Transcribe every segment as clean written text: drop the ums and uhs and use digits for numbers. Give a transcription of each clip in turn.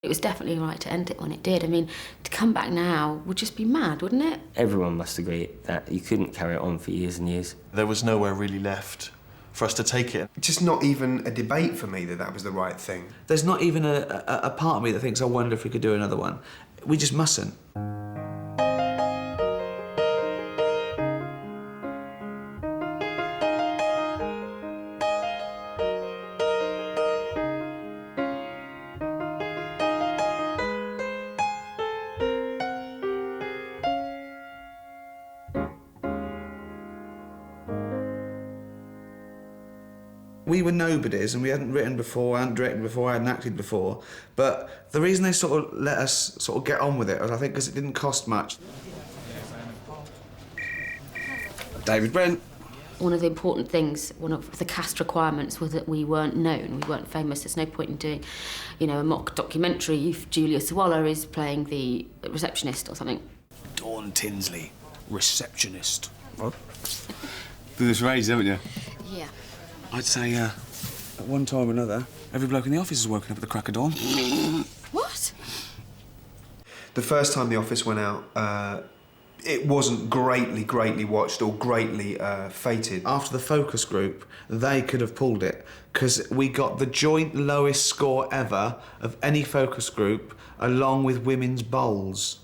It was definitely right to end it when it did. I mean, to come back now would just be mad, wouldn't it? Everyone must agree that you couldn't carry it on for years and years. There was nowhere really left for us to take it. It's just not even a debate for me that that was the right thing. There's not even a part of me that thinks, I wonder if we could do another one. We just mustn't. We were nobodies and we hadn't written before, hadn't directed before, hadn't acted before. But the reason they sort of let us sort of get on with it was, I think, because it didn't cost much. David Brent. One of the important things, one of the cast requirements was that we weren't known, we weren't famous. There's no point in doing, you know, a mock documentary if Julia Sawalha is playing the receptionist or something. Dawn Tinsley, receptionist. What? Do this raised, haven't you? Yeah. I'd say, at one time or another, every bloke in the office is woken up at the crack of dawn. What? The first time The Office went out, it wasn't greatly watched or greatly feted. After the focus group, they could have pulled it, because we got the joint lowest score ever of any focus group, along with women's bowls.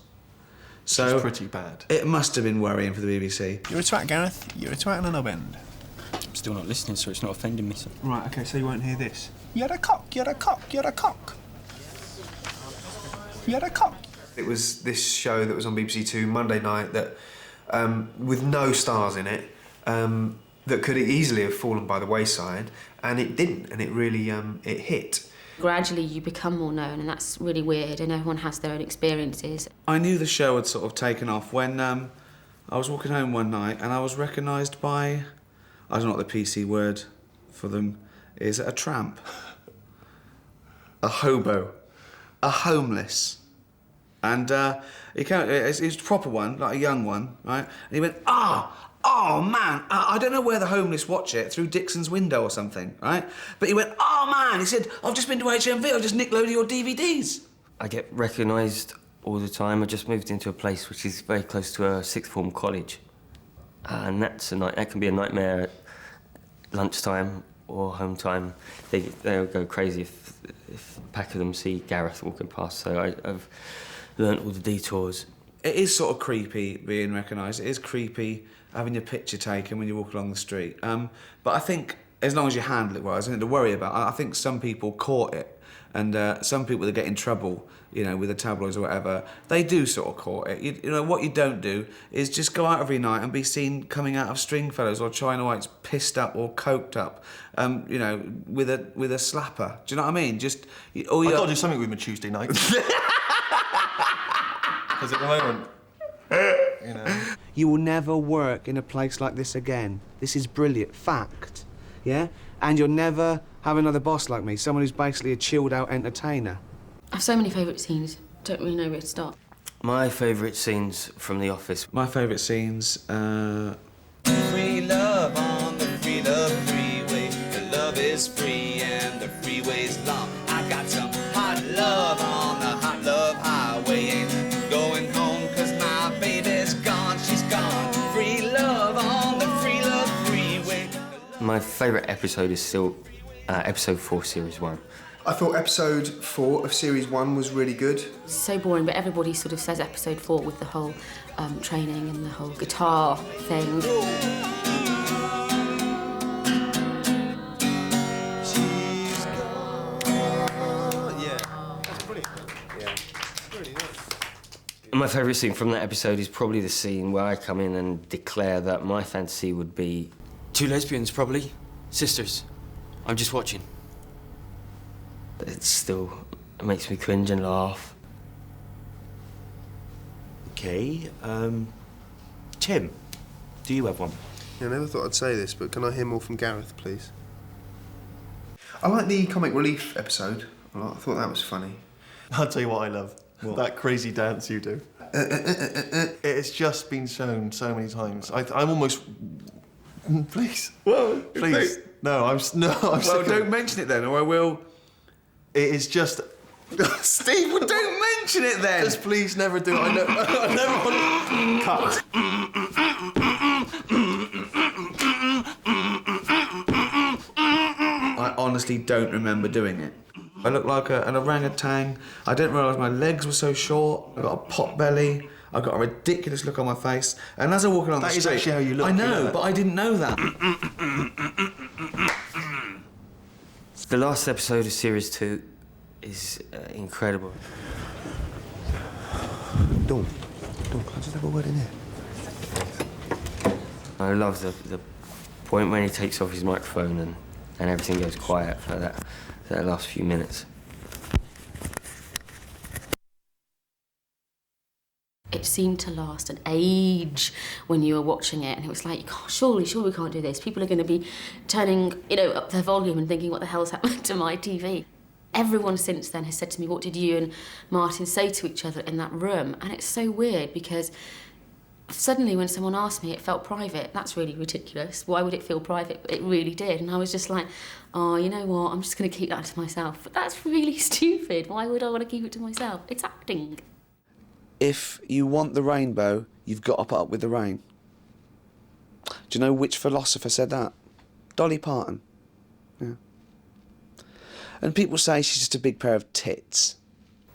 So it's pretty bad. It must have been worrying for the BBC. You're a twat, Gareth. You're a twat and a knob end. I'm still not listening, so it's not offending me. So. Right, OK, so you won't hear this. You're a cock, you're a cock, you're a cock. You're a cock. It was this show that was on BBC Two Monday night that, with no stars in it, that could easily have fallen by the wayside, and it didn't, and it really, it hit. Gradually you become more known, and that's really weird, and everyone has their own experiences. I knew the show had sort of taken off when I was walking home one night and I was recognised by, I don't know what the PC word for them is, a tramp, a hobo, a homeless. And he was a proper one, like a young one, right? And he went, oh man, I don't know where the homeless watch it, through Dixon's window or something, right? But he went, oh man, he said, I've just been to HMV, I've just nicked a load of your DVDs. I get recognised all the time. I just moved into a place which is very close to a sixth form college. And that can be a nightmare at lunchtime or home time. They'll go crazy if a pack of them see Gareth walking past, so I've learnt all the detours. It is sort of creepy being recognised. It is creepy having your picture taken when you walk along the street. But I think as long as you handle it well, there's nothing to worry about. I think some people caught it, and some people that get in trouble, you know, with the tabloids or whatever, they do sort of caught it. You know, what you don't do is just go out every night and be seen coming out of Stringfellows or China White's pissed up or coked up, you know, with a slapper. Do you know what I mean? Just I've got to do something with my Tuesday night. Because at the moment, you know... You will never work in a place like this again. This is brilliant. Fact. Yeah? And you'll never have another boss like me, someone who's basically a chilled-out entertainer. I have so many favourite scenes. Don't really know where to start. My favourite scenes from The Office. My favourite scenes, Free love on the free love freeway. The love is free and the freeway's long. I got some hot love on the hot love highway. Ain't going home 'cause my baby's gone. She's gone. Free love on the free love freeway. My favourite episode is still episode 4, series 1. I thought episode 4 of series 1 was really good. It's so boring, but everybody sort of says episode 4 with the whole training and the whole guitar thing. My favourite scene from that episode is probably the scene where I come in and declare that my fantasy would be... 2 lesbians, probably. Sisters. I'm just watching. It makes me cringe and laugh. OK, Tim, do you have one? Yeah, I never thought I'd say this, but can I hear more from Gareth, please? I like the comic relief episode a lot. I thought that was funny. I'll tell you what I love. What? That crazy dance you do. It's just been shown so many times. I'm almost... Please. Well, please. No, I'm well, don't mention it then, or I will... It is just Steve, well, don't mention it then. Just please never do it. I never want Cut. I honestly don't remember doing it. I look like an orangutan. I didn't realise my legs were so short. I got a pot belly. I got a ridiculous look on my face. And as I walk along the street... That is actually how you look. I know, but I didn't know that. The last episode of Series 2 is incredible. Dawn, can I just have a word in here? I love the point when he takes off his microphone and everything goes quiet for that last few minutes. It seemed to last an age when you were watching it, and it was like, oh, surely we can't do this. People are going to be turning, up their volume and thinking, what the hell's happened to my TV? Everyone since then has said to me, what did you and Martin say to each other in that room? And it's so weird because suddenly when someone asked me, it felt private. That's really ridiculous. Why would it feel private? But it really did. And I was just like, oh, you know what? I'm just going to keep that to myself. But that's really stupid. Why would I want to keep it to myself? It's acting. If you want the rainbow, you've got to put up with the rain. Do you know which philosopher said that? Dolly Parton. Yeah. And people say she's just a big pair of tits.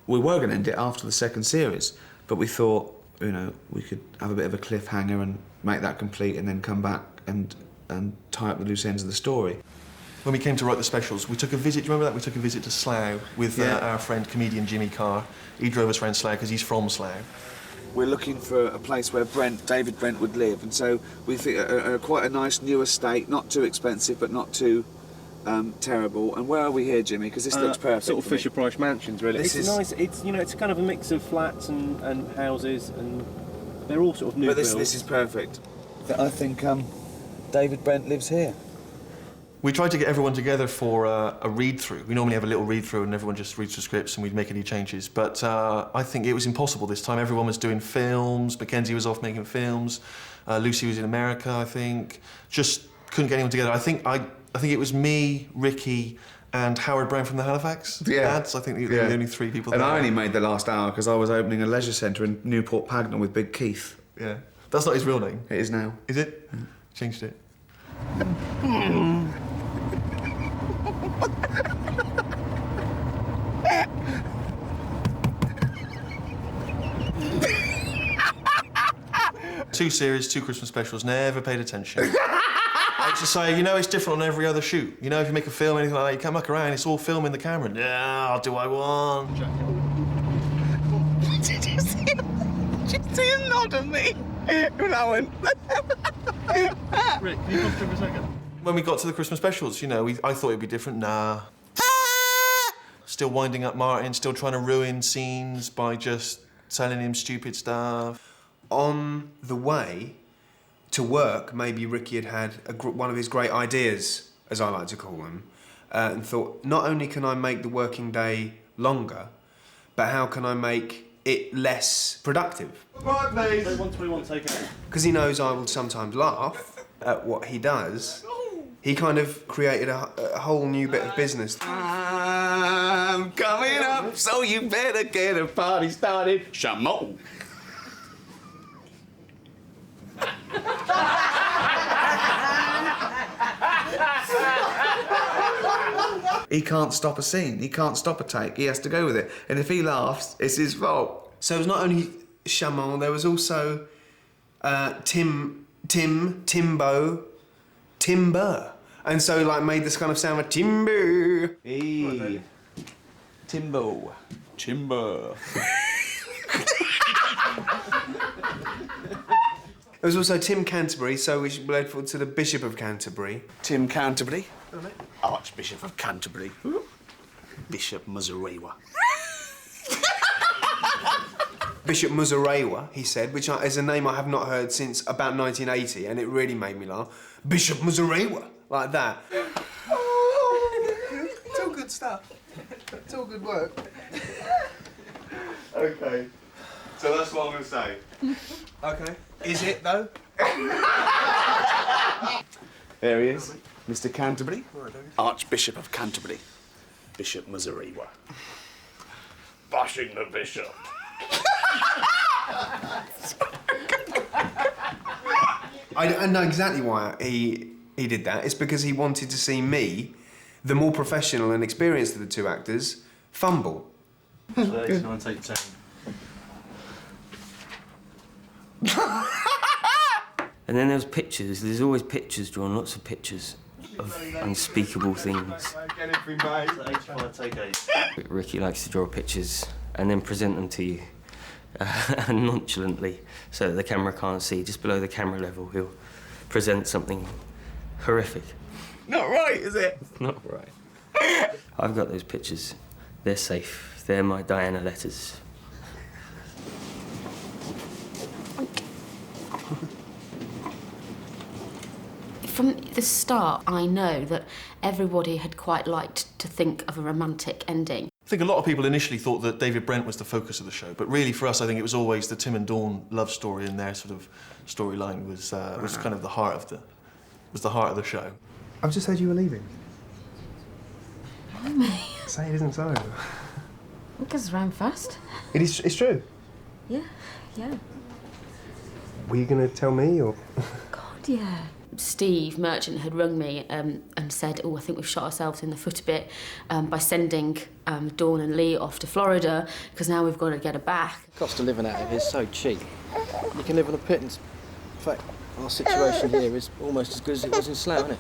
We were going to end it after the second series, but we thought, we could have a bit of a cliffhanger and make that complete and then come back and tie up the loose ends of the story. When we came to write the specials, we took a visit, do you remember that? We took a visit to Slough with our friend, comedian Jimmy Carr. He drove us around Slough because he's from Slough. We're looking for a place where David Brent would live, and so we think quite a nice new estate, not too expensive but not too terrible. And where are we here, Jimmy? Because this looks perfect. Sort of Fisher Price Mansions, really. This it's nice. It's it's kind of a mix of flats and houses, and they're all sort of new builds. But this is perfect. I think David Brent lives here. We tried to get everyone together for a read-through. We normally have a little read-through and everyone just reads the scripts and we'd make any changes. But I think it was impossible this time. Everyone was doing films. Mackenzie was off making films. Lucy was in America, I think. Just couldn't get anyone together. I think it was me, Ricky, and Howard Brown from the Halifax ads. I think they were the only three people there. And I only made the last hour because I was opening a leisure centre in Newport Pagnell with Big Keith. Yeah. That's not his real name. It is now. Is it? Changed it. Two series, two Christmas specials, never paid attention. I used to say, it's different on every other shoot. If you make a film, anything like that, you can't muck around, it's all film in the camera. Yeah, I'll do what I want. Did you see him nod at me? When I went... Rick, can you come through for a second? When we got to the Christmas specials, I thought it'd be different. Nah. Still winding up Martin, still trying to ruin scenes by just telling him stupid stuff. On the way to work, maybe Ricky had one of his great ideas, as I like to call them, and thought, not only can I make the working day longer, but how can I make it less productive? Right, please. 121, take it. Because he knows I will sometimes laugh at what he does. He kind of created a whole new bit of business. I'm coming up, so you better get a party started. Shamo. He can't stop a scene. He can't stop a take. He has to go with it. And if he laughs, it's his fault. So it was not only Chamon, there was also Timber. And so made this kind of sound of timber. Hey. Timbo. Timber. There was also Tim Canterbury, so we led forward to the Bishop of Canterbury. Tim Canterbury. Archbishop of Canterbury. Bishop Muzarewa. Bishop Muzarewa, he said, which is a name I have not heard since about 1980, and it really made me laugh. Bishop Muzarewa, like that. It's all good stuff. It's all good work. OK. So that's what I'm going to say. OK. Is it, though? There he is, Mr. Canterbury. Archbishop of Canterbury. Bishop Muzarewa. crushing the bishop. I know exactly why he did that. It's because he wanted to see me, the more professional and experienced of the two actors, fumble. 39, take 10. And then there's pictures. There's always pictures drawn, lots of pictures of unspeakable things. Get it, free mate. 85, take 8. Ricky likes to draw pictures and then present them to you nonchalantly so that the camera can't see. Just below the camera level, he'll present something horrific. Not right, is it? Not right. I've got those pictures. They're safe. They're my Diana letters. From the start, I know that everybody had quite liked to think of a romantic ending. I think a lot of people initially thought that David Brent was the focus of the show, but really for us, I think it was always the Tim and Dawn love story, and their sort of storyline was kind of the heart of the show. I've just heard you were leaving. Blimey. Say it isn't so. Because it's around fast. It's true. Yeah. Were you going to tell me, or...? God, yeah. Steve Merchant had rung me and said, I think we've shot ourselves in the foot a bit by sending Dawn and Lee off to Florida because now we've got to get her back. The cost of living out of here is so cheap. You can live on a pittance. In fact, our situation here is almost as good as it was in Slough, isn't it?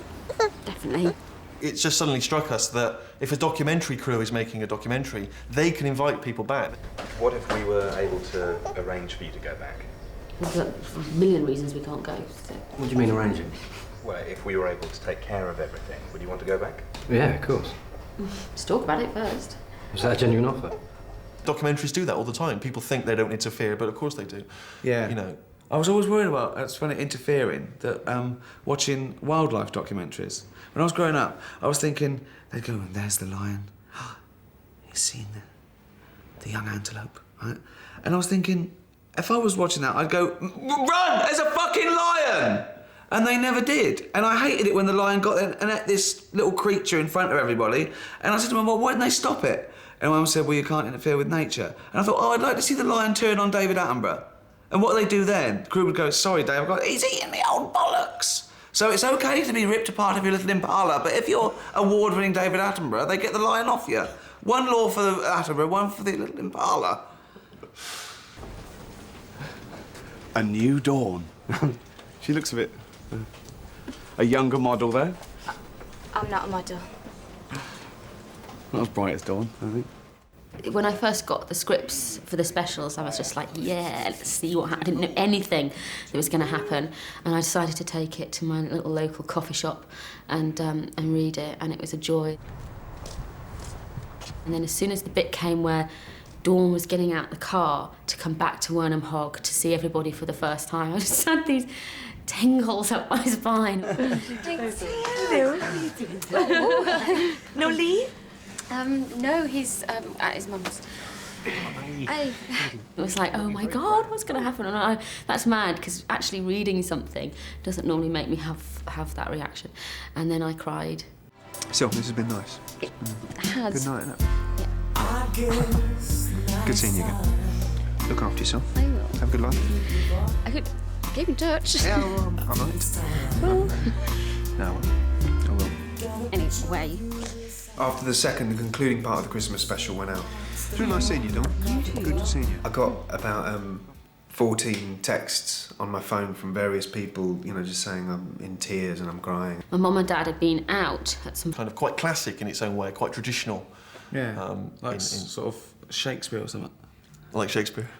Definitely. It just suddenly struck us that if a documentary crew is making a documentary, they can invite people back. What if we were able to arrange for you to go back? There's a million reasons we can't go. So. What do you mean arranging? Well, if we were able to take care of everything, would you want to go back? Yeah, of course. Let's talk about it first. Was that a genuine offer? Documentaries do that all the time. People think they don't interfere, but of course they do. Yeah. You know. I was always worried about, it's funny, interfering, that watching wildlife documentaries. When I was growing up, I was thinking, they'd go, there's the lion. He's seen the young antelope, right? And I was thinking, if I was watching that, I'd go, run! There's a fucking lion! And they never did. And I hated it when the lion got there and ate this little creature in front of everybody. And I said to my mum, why didn't they stop it? And my mum said, well, you can't interfere with nature. And I thought, I'd like to see the lion turn on David Attenborough. And what they do then, the crew would go, sorry, Dave, I've got, he's eating the old bollocks. So it's okay to be ripped apart of your little impala, but if you're award-winning David Attenborough, they get the lion off you. One law for the Attenborough, one for the little impala. A new Dawn. She looks a bit... a younger model, though. I'm not a model. Not as bright as Dawn, I think. When I first got the scripts for the specials, I was just like, yeah, let's see what happens. I didn't know anything that was going to happen. And I decided to take it to my little local coffee shop and read it, and it was a joy. And then as soon as the bit came where Dawn was getting out the car to come back to Wernham Hogg to see everybody for the first time, I just had these tingles up my spine. Hello. No, Lee? No, he's at his mum's. It was like, oh my God, what's going to happen? And that's mad, because actually reading something doesn't normally make me have that reaction. And then I cried. So, this has been nice. It has. Good night, innit? Good seeing you again. Look after yourself. I will. Have a good life. I could keep in touch. Yeah, well, I might. Well. No, I will. Anyway. After the second and concluding part of the Christmas special went out. It's really nice seeing you, Don. Good to see you. I got about 14 texts on my phone from various people, you know, just saying I'm in tears and I'm crying. My mum and dad had been out at some... Kind of quite classic in its own way, quite traditional. Yeah, like sort of Shakespeare or something. Like Shakespeare?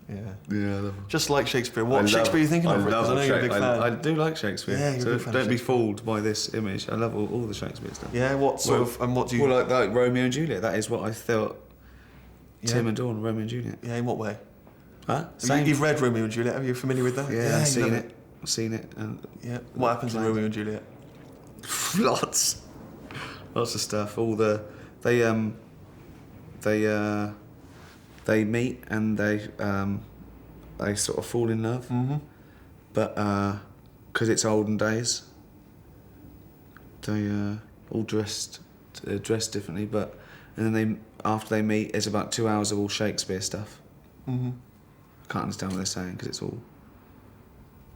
Yeah. Yeah, I love it. Just like Shakespeare. What Shakespeare are you thinking of? Because I know you're a big fan. I do like Shakespeare. Yeah, you're a big fan. Don't be fooled by this image. I love all the Shakespeare stuff. Yeah, what sort of... And what do you... Well, like Romeo and Juliet. That is what I thought Tim and Dawn, Romeo and Juliet. Yeah, in what way? Huh? You've read Romeo and Juliet. Are you familiar with that? Yeah, I've seen it. I've seen it. And yeah. What happens in Romeo and Juliet? Lots of stuff. All the they meet and they sort of fall in love. Mm-hmm. But because it's olden days, they all dressed differently. And then after they meet, it's about 2 hours of all Shakespeare stuff. Mm-hmm. I can't understand what they're saying because it's all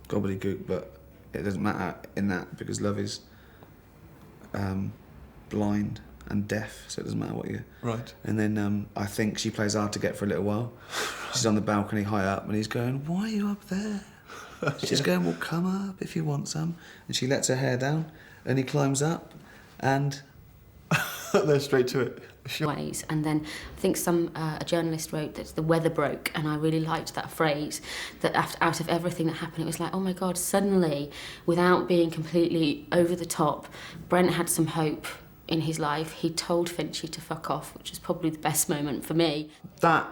gobbledygook, but it doesn't matter in that because love is blind and deaf, so it doesn't matter what you... Right. And then I think she plays hard to get for a little while. She's on the balcony high up and he's going, why are you up there? She's going, well, come up if you want some. And she lets her hair down and he climbs up and... They're straight to it. Ways. And then I think a journalist wrote that the weather broke, and I really liked that phrase, that out of everything that happened, it was like, oh my God, suddenly, without being completely over the top, Brent had some hope in his life. He told Finchy to fuck off, which is probably the best moment for me. That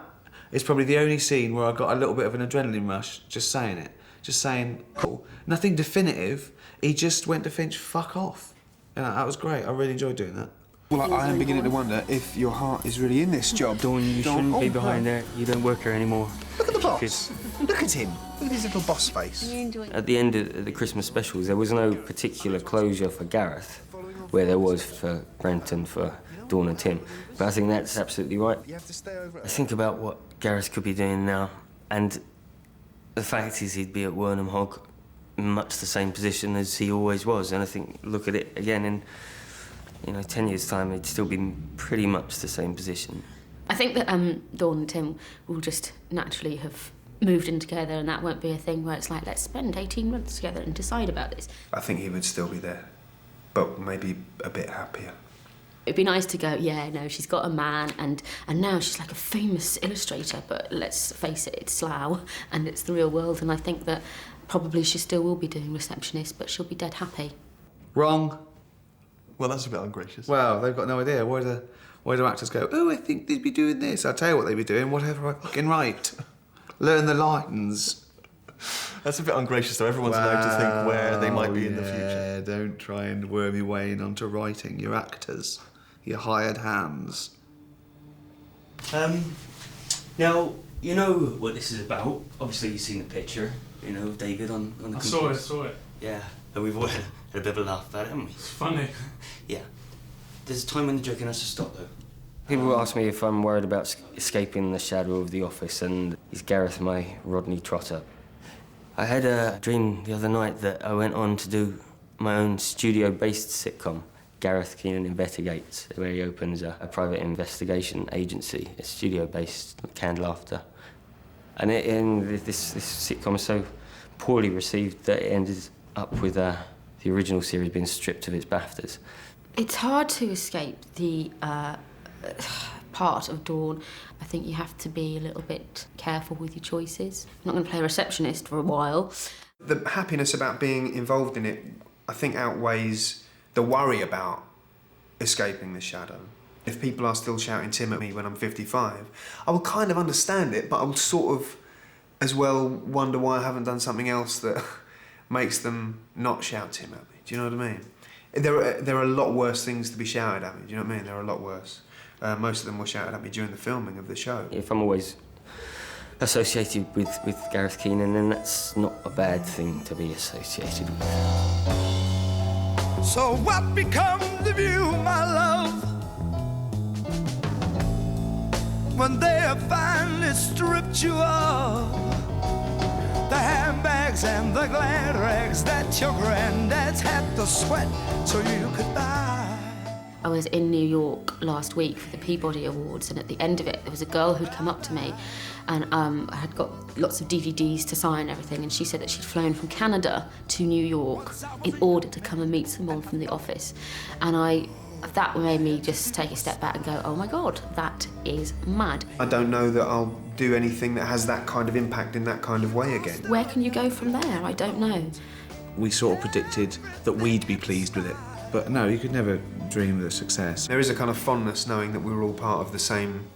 is probably the only scene where I got a little bit of an adrenaline rush, just saying it. Just saying, cool. Nothing definitive, he just went to Finch, fuck off. Yeah, that was great, I really enjoyed doing that. Well, I am beginning to wonder if your heart is really in this job. Dawn, you shouldn't be behind there. You don't work here anymore. Look at the boss. Look at him. Look at his little boss face. At the end of the Christmas specials, there was no particular closure for Gareth, where there was for Brent and for Dawn and Tim. But I think that's absolutely right. I think about what Gareth could be doing now, and the fact is he'd be at Wernham Hogg in much the same position as he always was. And I think, look at it again in 10 years' time, he'd still be pretty much the same position. I think that Dawn and Tim will just naturally have moved in together, and that won't be a thing where it's like, let's spend 18 months together and decide about this. I think he would still be there, but maybe a bit happier. It'd be nice to go, yeah, no, she's got a man, and now she's like a famous illustrator, but let's face it, it's Slough, and it's the real world, and I think that probably she still will be doing receptionist, but she'll be dead happy. Wrong. Well, that's a bit ungracious. Well, they've got no idea. Why do actors go, oh, I think they'd be doing this. I'll tell you what they'd be doing, whatever I fucking write. Learn the lines. That's a bit ungracious, though. Everyone's allowed to think where they might be in the future. Don't try and worm your way in onto writing. You're actors. You're hired hands. Now, you know what this is about. Obviously, you've seen the picture, of David on the computer. I saw it. Yeah, and we've all had a bit of a laugh about it, haven't we? It's funny. Yeah. There's a time when the joking has to stop, though. People ask me if I'm worried about escaping the shadow of the office, and is Gareth my Rodney Trotter? I had a dream the other night that I went on to do my own studio-based sitcom, Gareth, Keenan Investigates, where he opens a private investigation agency, a studio-based canned laughter. And this sitcom was so poorly received that it ended up with the original series being stripped of its BAFTAs. It's hard to escape the part of Dawn. I think you have to be a little bit careful with your choices. I'm not going to play a receptionist for a while. The happiness about being involved in it, I think, outweighs the worry about escaping the shadow. If people are still shouting Tim at me when I'm 55, I will kind of understand it, but I will sort of as well wonder why I haven't done something else that makes them not shout Tim at me. Do you know what I mean? There are a lot worse things to be shouted at me, do you know what I mean? There are a lot worse. Most of them were shouted at me during the filming of the show. If I'm always associated with Gareth Keenan, then that's not a bad thing to be associated with. So what becomes of you, my love, when they have finally stripped you of the handbags and the glad rags that your granddad's had to sweat so you could buy? I was in New York last week for the Peabody Awards, and at the end of it, there was a girl who'd come up to me, and I had got lots of DVDs to sign and everything, and she said that she'd flown from Canada to New York in order to come and meet someone from the office. And that made me just take a step back and go, oh my God, that is mad. I don't know that I'll do anything that has that kind of impact in that kind of way again. Where can you go from there? I don't know. We sort of predicted that we'd be pleased with it. But no, you could never dream of the success. There is a kind of fondness knowing that we were all part of the same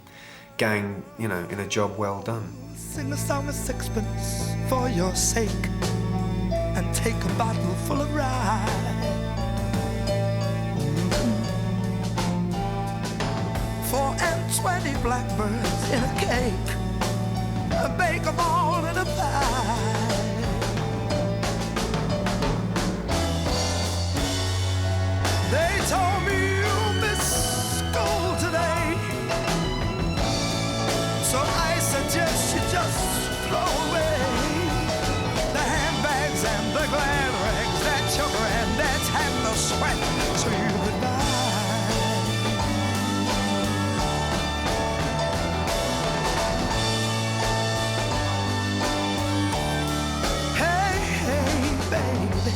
gang, in a job well done. Sing a song of sixpence for your sake and take a bottle full of rye. 4 and 20 blackbirds in a cake, bake them all in a pie. They told me you missed school today, throw away. The handbags and the glad rags, that sugar and that tan, the sweat to you goodbye. Hey, hey, baby,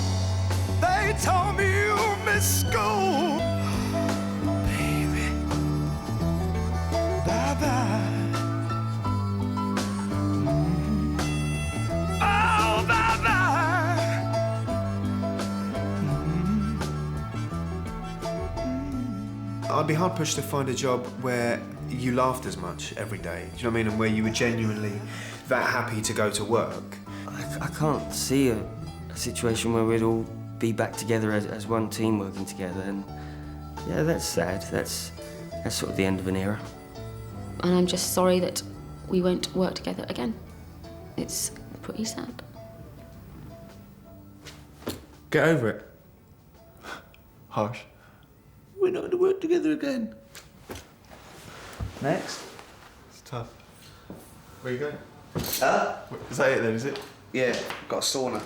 they told me you missed school. Baby, bye-bye. Oh, bye-bye. I'd be hard pushed to find a job where you laughed as much every day. Do you know what I mean? And where you were genuinely that happy to go to work. I can't see a situation where we'd all be back together as one team working together, and yeah, that's sad. That's sort of the end of an era. And I'm just sorry that we won't work together again. It's pretty sad. Get over it. Harsh. We're not going to work together again. Next. It's tough. Where you going? Huh? Is that it then, is it? Yeah, got a sauna.